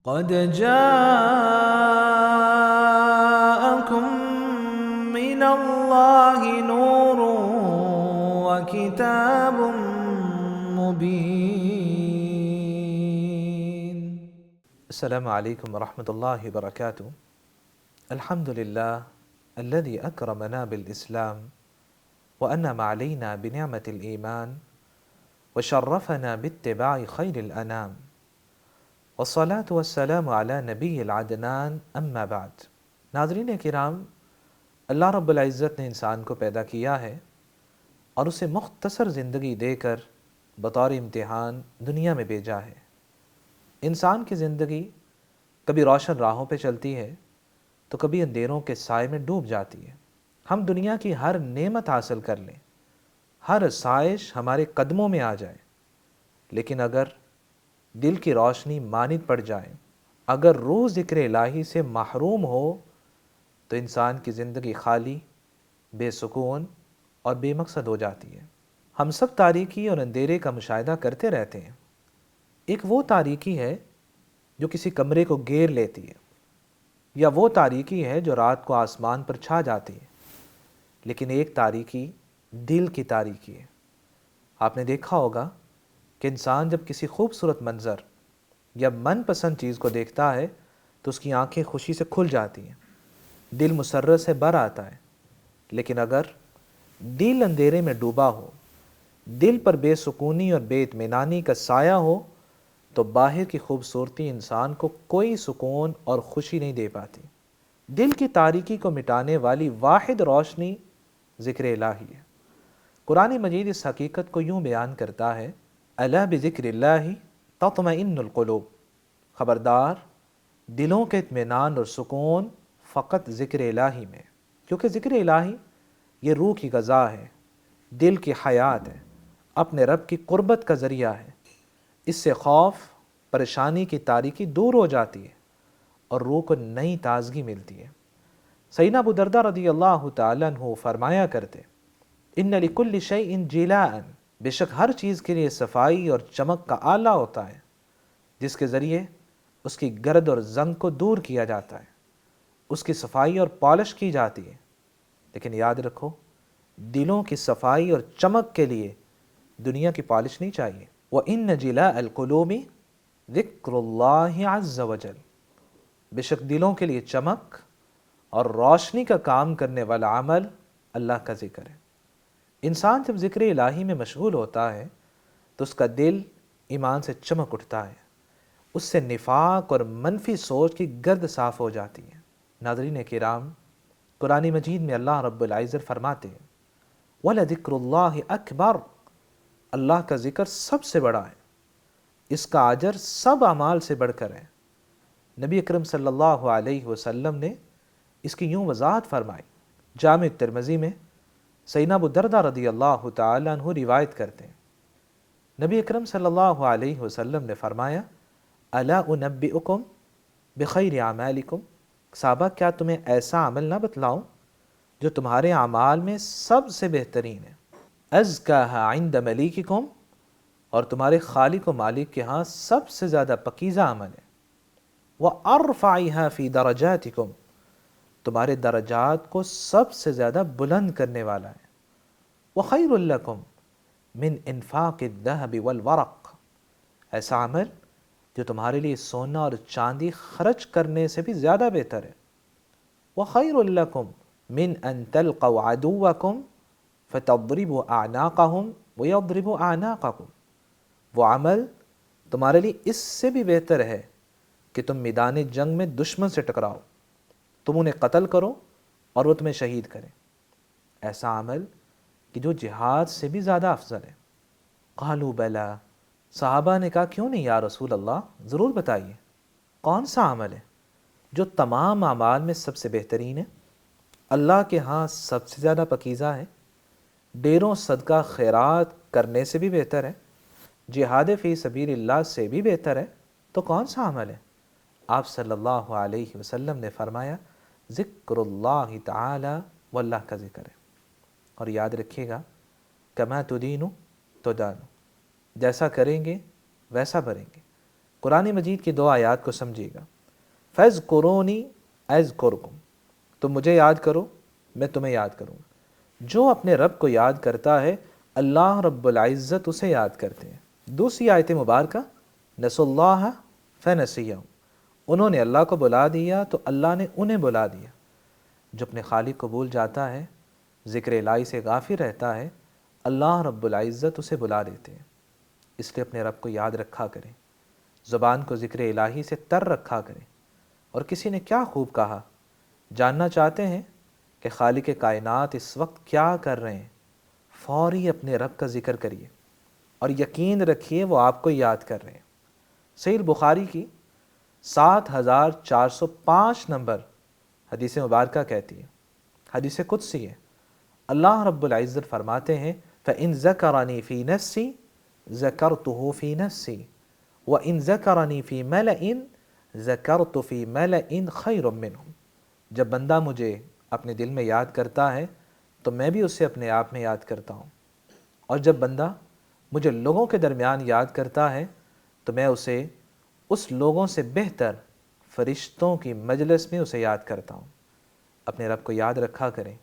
قد جاءكم من الله نور وكتاب مبين. السلام عليكم ورحمة الله وبركاته. الحمد لله الذي أكرمنا بالإسلام وأنعم علينا بنعمة الإيمان وشرفنا باتباع خير الأنام والصلاة والسلام على نبی العدنان اما بعد. ناظرین کرام، اللہ رب العزت نے انسان کو پیدا کیا ہے اور اسے مختصر زندگی دے کر بطور امتحان دنیا میں بھیجا ہے. انسان کی زندگی کبھی روشن راہوں پہ چلتی ہے تو کبھی اندھیروں کے سائے میں ڈوب جاتی ہے. ہم دنیا کی ہر نعمت حاصل کر لیں، ہر آسائش ہمارے قدموں میں آ جائے، لیکن اگر دل کی روشنی مانید پڑ جائے، اگر روح ذکر الہی سے محروم ہو تو انسان کی زندگی خالی، بے سکون اور بے مقصد ہو جاتی ہے. ہم سب تاریکی اور اندھیرے کا مشاہدہ کرتے رہتے ہیں. ایک وہ تاریکی ہے جو کسی کمرے کو گھیر لیتی ہے، یا وہ تاریکی ہے جو رات کو آسمان پر چھا جاتی ہے، لیکن ایک تاریکی دل کی تاریکی ہے. آپ نے دیکھا ہوگا کہ انسان جب کسی خوبصورت منظر یا من پسند چیز کو دیکھتا ہے تو اس کی آنکھیں خوشی سے کھل جاتی ہیں، دل مسرت سے بھر آتا ہے. لیکن اگر دل اندھیرے میں ڈوبا ہو، دل پر بے سکونی اور بے اطمینانی کا سایہ ہو تو باہر کی خوبصورتی انسان کو کوئی سکون اور خوشی نہیں دے پاتی. دل کی تاریکی کو مٹانے والی واحد روشنی ذکر الہی ہے. قرآن مجید اس حقیقت کو یوں بیان کرتا ہے: الا بذکر اللہ تطمئن القلوب، خبردار دلوں کے اطمینان اور سکون فقط ذکر الہی میں. کیونکہ ذکر الہی یہ روح کی غذا ہے، دل کی حیات ہے، اپنے رب کی قربت کا ذریعہ ہے. اس سے خوف، پریشانی کی تاریکی دور ہو جاتی ہے اور روح کو نئی تازگی ملتی ہے. سیدنا ابو درداء رضی اللہ تعالیٰ عنہ فرمایا کرتے: ان لکل شیء جلاء، بے شک ہر چیز کے لیے صفائی اور چمک کا آلہ ہوتا ہے جس کے ذریعے اس کی گرد اور زنگ کو دور کیا جاتا ہے، اس کی صفائی اور پالش کی جاتی ہے. لیکن یاد رکھو، دلوں کی صفائی اور چمک کے لیے دنیا کی پالش نہیں چاہیے. وَإِنَّ جِلَاءَ الْقُلُوبِ ذِكْرُ اللَّهِ عَزَّ وَجَلَ، بے شک دلوں کے لیے چمک اور روشنی کا کام کرنے والا عمل اللہ کا ذکر ہے. انسان جب ذکر الہی میں مشغول ہوتا ہے تو اس کا دل ایمان سے چمک اٹھتا ہے، اس سے نفاق اور منفی سوچ کی گرد صاف ہو جاتی ہے. ناظرین کرام، قرآن مجید میں اللہ رب العزت فرماتے ہیں: وَلَذِكْرُ اللَّهِ أَكْبَرُ، اللہ کا ذکر سب سے بڑا ہے، اس کا اجر سب اعمال سے بڑھ کر ہے. نبی اکرم صلی اللہ علیہ وسلم نے اس کی یوں وضاحت فرمائی. جامع ترمذی میں سیدنا ابو درداء رضی اللہ تعالیٰ عنہ روایت کرتے ہیں، نبی اکرم صلی اللہ علیہ وسلم نے فرمایا: الا انبئکم بخیر اعمالکم، صحابہ کیا تمہیں ایسا عمل نہ بتلاؤں جو تمہارے اعمال میں سب سے بہترین ہے؟ ازکاھا عند ملیککم، اور تمہارے خالق و مالک کے ہاں سب سے زیادہ پکیزہ عمل ہے. وارفعھا فی درجاتکم، تمہارے درجات کو سب سے زیادہ بلند کرنے والا ہے. وخیر لکم من انفاق الذهب والورق، ایسا عمل جو تمہارے لیے سونا اور چاندی خرچ کرنے سے بھی زیادہ بہتر ہے. وخیر لکم من ان تلقوا عدوکم فتضربوا اعناقهم ويضربوا اعناقکم، وہ عمل تمہارے لیے اس سے بھی بہتر ہے کہ تم میدان جنگ میں دشمن سے ٹکراؤ، تم انہیں قتل کرو اور وہ تمہیں شہید کریں. ایسا عمل کہ جو جہاد سے بھی زیادہ افضل ہے. قالوا بلا، صحابہ نے کہا کیوں نہیں یا رسول اللہ، ضرور بتائیے کون سا عمل ہے جو تمام اعمال میں سب سے بہترین ہے، اللہ کے ہاں سب سے زیادہ پکیزہ ہے، ڈیروں صدقہ خیرات کرنے سے بھی بہتر ہے، جہاد فی سبیل اللہ سے بھی بہتر ہے؟ تو کون سا عمل ہے؟ آپ صلی اللہ علیہ وسلم نے فرمایا: ذکر اللہ تعالی، وہ اللہ کا ذکر ہے. اور یاد رکھیے گا، کما تدین تدان، جیسا کریں گے ویسا بھریں گے. قرآن مجید کی 2 آیات کو سمجھیے گا۔ فَاذْكُرُونِي أَذْكُرْكُمْ، تم مجھے یاد کرو میں تمہیں یاد کروں گا۔ جو اپنے رب کو یاد کرتا ہے اللہ رب العزت اسے یاد کرتے ہیں۔ دوسری آیت مبارکہ نسوا اللہ فنسیہم، انہوں نے اللہ کو بلا دیا تو اللہ نے انہیں بلا دیا۔ جو اپنے خالق کو بھول جاتا ہے، ذکر الہی سے غافل رہتا ہے، اللہ رب العزت اسے بلا دیتے ہیں۔ اس لیے اپنے رب کو یاد رکھا کریں، زبان کو ذکر الہی سے تر رکھا کریں۔ اور کسی نے کیا خوب کہا، جاننا چاہتے ہیں کہ خالق کائنات اس وقت کیا کر رہے ہیں، فوری اپنے رب کا ذکر کریے اور یقین رکھیے وہ آپ کو یاد کر رہے ہیں۔ صحیح بخاری کی 7405 نمبر حدیث مبارکہ کہتی ہے، حدیث قدسی ہے، اللہ رب العزت فرماتے ہیں فَإِن ذَكَرَنِي فِي نَفْسِي ذَكَرْتُهُ فِي نَفْسِي وَإِن ذَكَرَنِي فِي مَلَئٍ ذَكَرْتُ فِي مَلَئٍ خَيْرٌ مِّنْهُمْ۔ جب بندہ مجھے اپنے دل میں یاد کرتا ہے تو میں بھی اسے اپنے آپ میں یاد کرتا ہوں، اور جب بندہ مجھے لوگوں کے درمیان یاد کرتا ہے تو میں اسے اس لوگوں سے بہتر فرشتوں کی مجلس میں اسے یاد کرتا ہوں۔ اپنے رب کو یاد رکھا کریں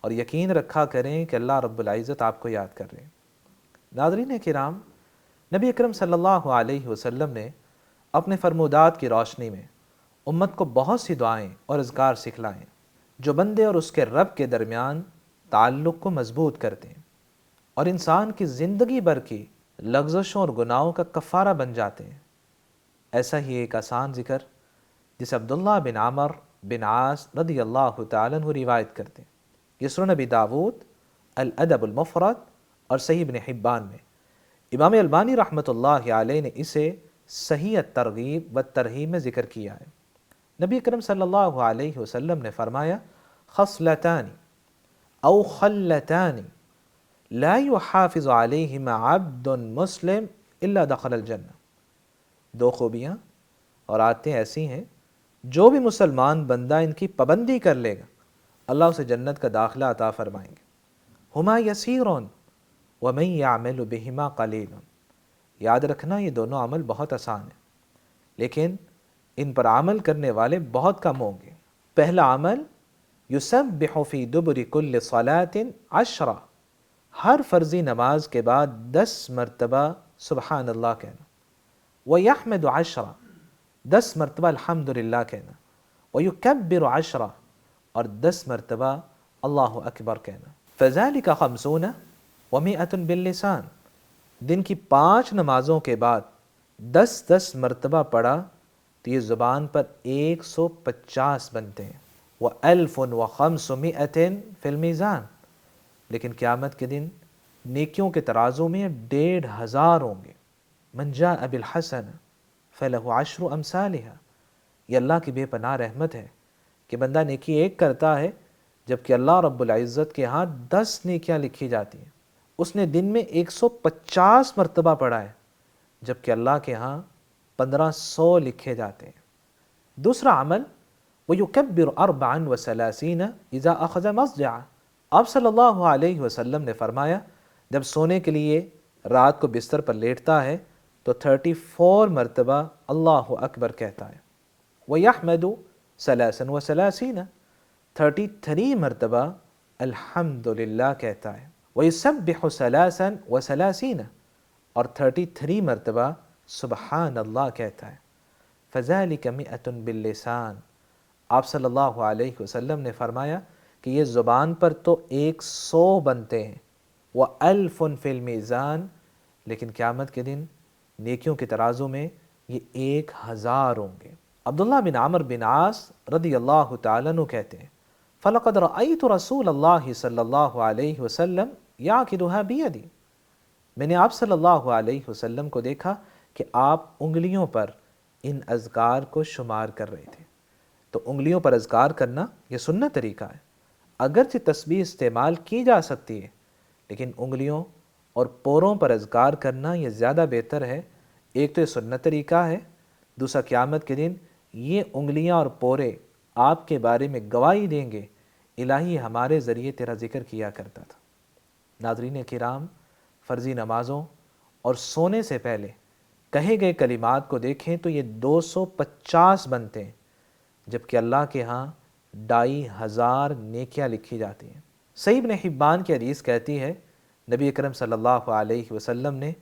اور یقین رکھا کریں کہ اللہ رب العزت آپ کو یاد کر رہے ہیں۔ ناظرین کرام، نبی اکرم صلی اللہ علیہ وسلم نے اپنے فرمودات کی روشنی میں امت کو بہت سی دعائیں اور اذکار سکھلائیں جو بندے اور اس کے رب کے درمیان تعلق کو مضبوط کرتے ہیں اور انسان کی زندگی بھر کی لغزشوں اور گناہوں کا کفارہ بن جاتے ہیں۔ ایسا ہی ایک آسان ذکر جسے عبداللہ بن عمر بن عاص رضی اللہ تعالیٰ عنہ روایت کرتے ہیں، یہ سنن نبی داود، الادب المفرد اور صحیح ابن حبان میں۔ امام البانی رحمۃ اللہ علیہ نے اسے صحیح الترغیب و ترہیب میں ذکر کیا ہے۔ نبی اکرم صلی اللہ علیہ وسلم نے فرمایا خصلتان او خلتان لا يحافظ علیہما عبد مسلم الا دخل الجنہ، 2 خوبیاں اور عادتیں ایسی ہیں جو بھی مسلمان بندہ ان کی پابندی کر لے گا اللہ اسے جنت کا داخلہ عطا فرمائیں گے۔ ہما یسیرون ومن یعمل بہما قلیل، یاد رکھنا یہ دونوں عمل بہت آسان ہیں لیکن ان پر عمل کرنے والے بہت کم ہوں گے۔ پہلا عمل یسبح فی دبر کل صلاۃ 10، ہر فرضی نماز کے بعد 10 مرتبہ سبحان اللہ کہنا، ویحمد 10، 10 مرتبہ الحمدللہ کہنا، ویکبر 10، اور 10 مرتبہ اللہ اکبر کہنا۔ فذلک 50 و100 باللسان، دن کی 5 نمازوں کے بعد 10 مرتبہ پڑھا تو یہ زبان پر 150 بنتے ہیں، و1500 فی المیزان، لیکن قیامت کے دن نیکیوں کے ترازو میں 1500 ہوں گے۔ من جاء بالحسن فلہ 10 امثالها، یہ اللہ کی بے پناہ رحمت ہے کہ بندہ نیکی ایک کرتا ہے جبکہ اللہ رب العزت کے ہاں 10 نیکیاں لکھی جاتی ہیں۔ اس نے دن میں 150 مرتبہ پڑھا ہے جبکہ اللہ کے ہاں 1500 لکھے جاتے ہیں۔ دوسرا عمل وَيُكَبِّرُ 34 اذا اخذ مضجعہ، آپ صلی اللہ علیہ وسلم نے فرمایا جب سونے کے لیے رات کو بستر پر لیٹتا ہے تو 34 مرتبہ اللہ اکبر کہتا ہے۔ وَيَحْمَدُ 33 33 مرتبہ الحمدللہ کہتا ہے۔ وَيُسَبِّحُ 33 اور 33 مرتبہ سبحان اللہ کہتا ہے۔ فَذَلِكَ 100 باللسان، آپ صلی اللہ علیہ وسلم نے فرمایا کہ یہ زبان پر تو 100 بنتے ہیں، وَأَلْفٌ فِي الْمِيزَان، لیکن قیامت کے دن نیکیوں کے ترازو میں یہ 1000 ہوں گے۔ عبداللہ بن عمر بن عاص رضی اللہ تعالیٰ عنہ کہتے ہیں فَلَقَدْ رَأَيْتُ رَسُولَ اللَّهِ صلی اللہ علیہ وسلم يَعْقِدُهَا بِيَدِهِ، میں نے آپ صلی اللہ علیہ وسلم کو دیکھا کہ آپ انگلیوں پر ان اذکار کو شمار کر رہے تھے۔ تو انگلیوں پر اذکار کرنا یہ سنت طریقہ ہے، اگرچہ تسبیح استعمال کی جا سکتی ہے لیکن انگلیوں اور پوروں پر اذکار کرنا یہ زیادہ بہتر ہے۔ ایک تو یہ سنت طریقہ ہے، دوسرا قیامت کے دن یہ انگلیاں اور پورے آپ کے بارے میں گواہی دیں گے الہی ہمارے ذریعے تیرا ذکر کیا کرتا تھا۔ ناظرین کرام، فرضی نمازوں اور سونے سے پہلے کہے گئے کلمات کو دیکھیں تو یہ 250 بنتے ہیں، جبکہ اللہ کے ہاں 2500 نیکیاں لکھی جاتی ہیں۔ صحیح ابن حبان کی حدیث کہتی ہے، نبی اکرم صلی اللہ علیہ وسلم نے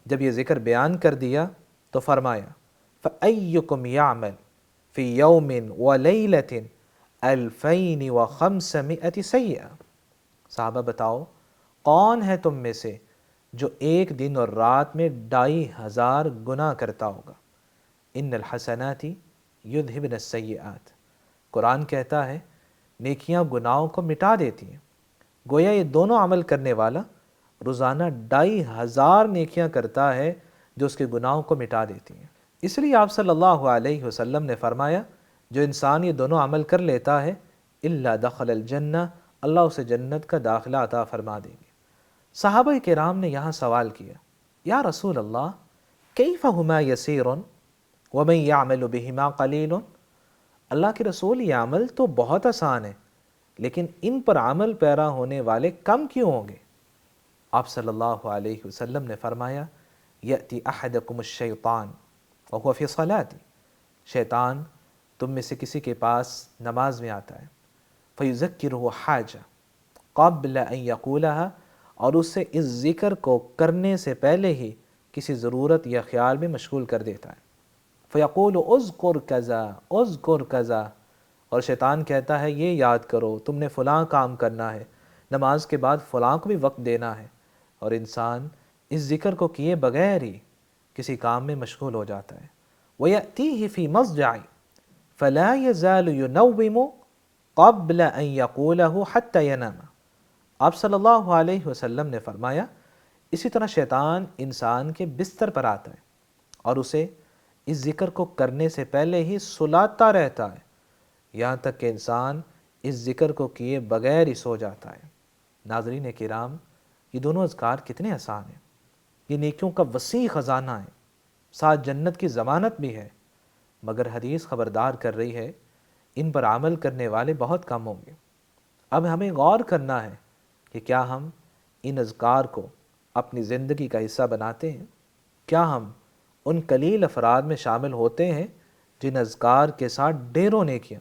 جب یہ ذکر بیان کر دیا تو فرمایا فَأَيُّكُمْ يَعْمَلْ فِي يَوْمٍ وَلَيْلَةٍ 2500 سیئہ۔ صحابہ بتاؤ کون ہے تم میں سے جو ایک دن اور رات میں 2500 گناہ کرتا ہوگا؟ ان الحسنات یذہبن السیئات، قرآن کہتا ہے نیکیاں گناہوں کو مٹا دیتی ہیں۔ گویا یہ دونوں عمل کرنے والا روزانہ 2500 نیکیاں کرتا ہے جو اس کے گناہوں کو مٹا دیتی ہیں۔ اس لیے آپ صلی اللہ علیہ وسلم نے فرمایا جو انسان یہ دونوں عمل کر لیتا ہے الا دخل الجنہ، اللہ اسے جنت کا داخلہ عطا فرما دیں گے۔ صحابہ کرام نے یہاں سوال کیا، یا رسول اللہ کیف ہما یسیر ومن یعمل بہما قلیل؟ اللہ کے رسول یہ عمل تو بہت آسان ہے، لیکن ان پر عمل پیرا ہونے والے کم کیوں ہوں گے؟ آپ صلی اللہ علیہ وسلم نے فرمایا یأتی احدکم الشیطان وهو فی صلاتی، شیطان تم میں سے کسی کے پاس نماز میں آتا ہے، فیذکرہ حاجہ قبل ان یقولها، اور اسے اس ذکر کو کرنے سے پہلے ہی کسی ضرورت یا خیال میں مشغول کر دیتا ہے، فیقول اذکر کذا اذکر کذا، اور شیطان کہتا ہے یہ یاد کرو تم نے فلاں کام کرنا ہے، نماز کے بعد فلاں کو بھی وقت دینا ہے، اور انسان اس ذکر کو کیے بغیر ہی کسی کام میں مشغول ہو جاتا ہے۔ وَيَأْتِيهِ فِي مَضْجَعِ فَلَا يَزَالُ يُنَوِّمُ قَبْلَ أَن يَقُولَهُ حَتَّى يَنَامَ۔ آپ صلی اللہ علیہ وسلم نے فرمایا اسی طرح شیطان انسان کے بستر پر آتا ہے اور اسے اس ذکر کو کرنے سے پہلے ہی سلاتا رہتا ہے، یہاں تک کہ انسان اس ذکر کو کیے بغیر ہی سو جاتا ہے۔ ناظرین کرام، یہ دونوں اذکار کتنے آسان ہیں، یہ نیکیوں کا وسیع خزانہ ہے، ساتھ جنت کی ضمانت بھی ہے، مگر حدیث خبردار کر رہی ہے ان پر عمل کرنے والے بہت کم ہوں گے۔ اب ہمیں غور کرنا ہے کہ کیا ہم ان اذکار کو اپنی زندگی کا حصہ بناتے ہیں؟ کیا ہم ان قلیل افراد میں شامل ہوتے ہیں جن اذکار کے ساتھ ڈھیروں نیکیاں،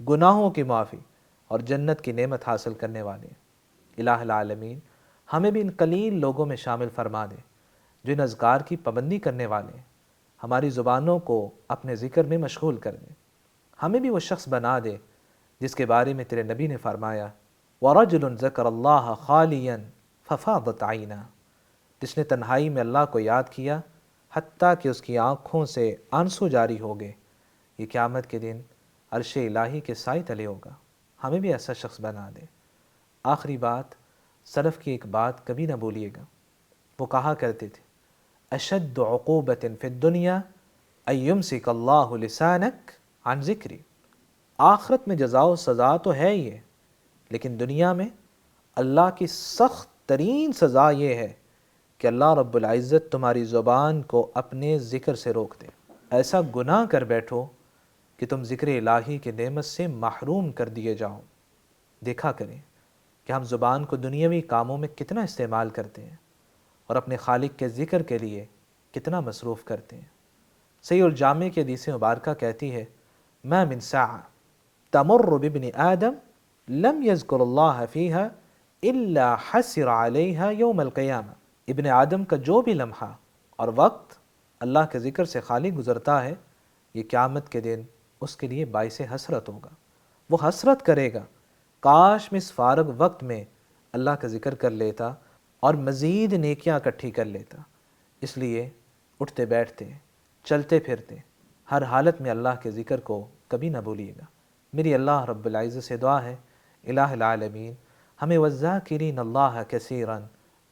گناہوں کی معافی اور جنت کی نعمت حاصل کرنے والے ہیں؟ الہ العالمین ہمیں بھی ان قلیل لوگوں میں شامل فرما دے جو ان اذکار کی پابندی کرنے والے ہیں، ہماری زبانوں کو اپنے ذکر میں مشغول کر دے، ہمیں بھی وہ شخص بنا دے جس کے بارے میں تیرے نبی نے فرمایا وَرَجُلٌ ذَكَرَ اللَّهَ خَالِيًا فَفَاضَتْ عَيْنَاهُ، جس نے تنہائی میں اللہ کو یاد کیا حتیٰ کہ اس کی آنکھوں سے آنسو جاری ہو گئے، یہ قیامت کے دن عرش الہی کے سائے تلے ہوگا۔ ہمیں بھی ایسا شخص بنا دے۔ آخری بات، سلف کی ایک بات کبھی نہ بھولیے گا، وہ کہا کرتے تھے اشد عقوبۃ فی الدنیا ان یمسک اللہ لسانک عن ذکری، آخرت میں جزا و سزا تو ہے ہی ہے، لیکن دنیا میں اللہ کی سخت ترین سزا یہ ہے کہ اللہ رب العزت تمہاری زبان کو اپنے ذکر سے روک دے، ایسا گناہ کر بیٹھو کہ تم ذکر الہی کے نعمت سے محروم کر دیے جاؤ۔ دیکھا کریں کہ ہم زبان کو دنیاوی کاموں میں کتنا استعمال کرتے ہیں اور اپنے خالق کے ذکر کے لیے کتنا مصروف کرتے ہیں۔ صحیح الجامع کی حدیث مبارکہ کہتی ہے ما من ساعة تمر بابن آدم لم يذكر اللہ فیہا الا حسر علیہا یوم القیامہ، ابن آدم کا جو بھی لمحہ اور وقت اللہ کے ذکر سے خالی گزرتا ہے، یہ قیامت کے دن اس کے لیے باعث حسرت ہوگا۔ وہ حسرت کرے گا کاش میں اس فارغ وقت میں اللہ کا ذکر کر لیتا اور مزید نیکیاں اکٹھی کر لیتا۔ اس لیے اٹھتے بیٹھتے چلتے پھرتے ہر حالت میں اللہ کے ذکر کو کبھی نہ بھولیے گا۔ میری اللہ رب العزت سے دعا ہے الہ العالمین ہمیں والذاکرین اللہ کثیرا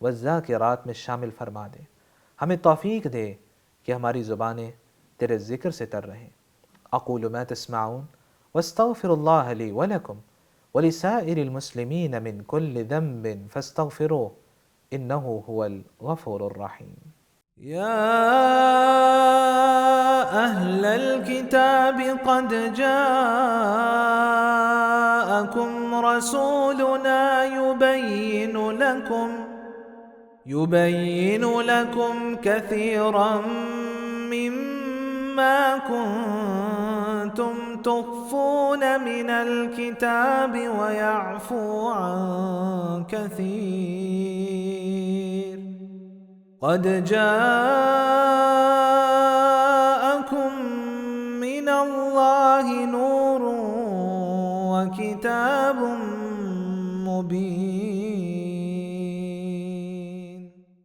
والذاکرات میں شامل فرما دے، ہمیں توفیق دے کہ ہماری زبانیں تیرے ذکر سے تر رہیں۔ اقول ما تسمعون واستغفر اللہ لی ولکم ولسائر المسلمین من کل ذنب فاستغفروه انه هو الغفور الرحیم۔ يا أهل الكتاب قد جاءكم رسولنا يبين لكم كثيرا مما كنتم تخفون من الكتاب ويعفو عن كثير. قد جاءكم من الله نور وكتاب مبين.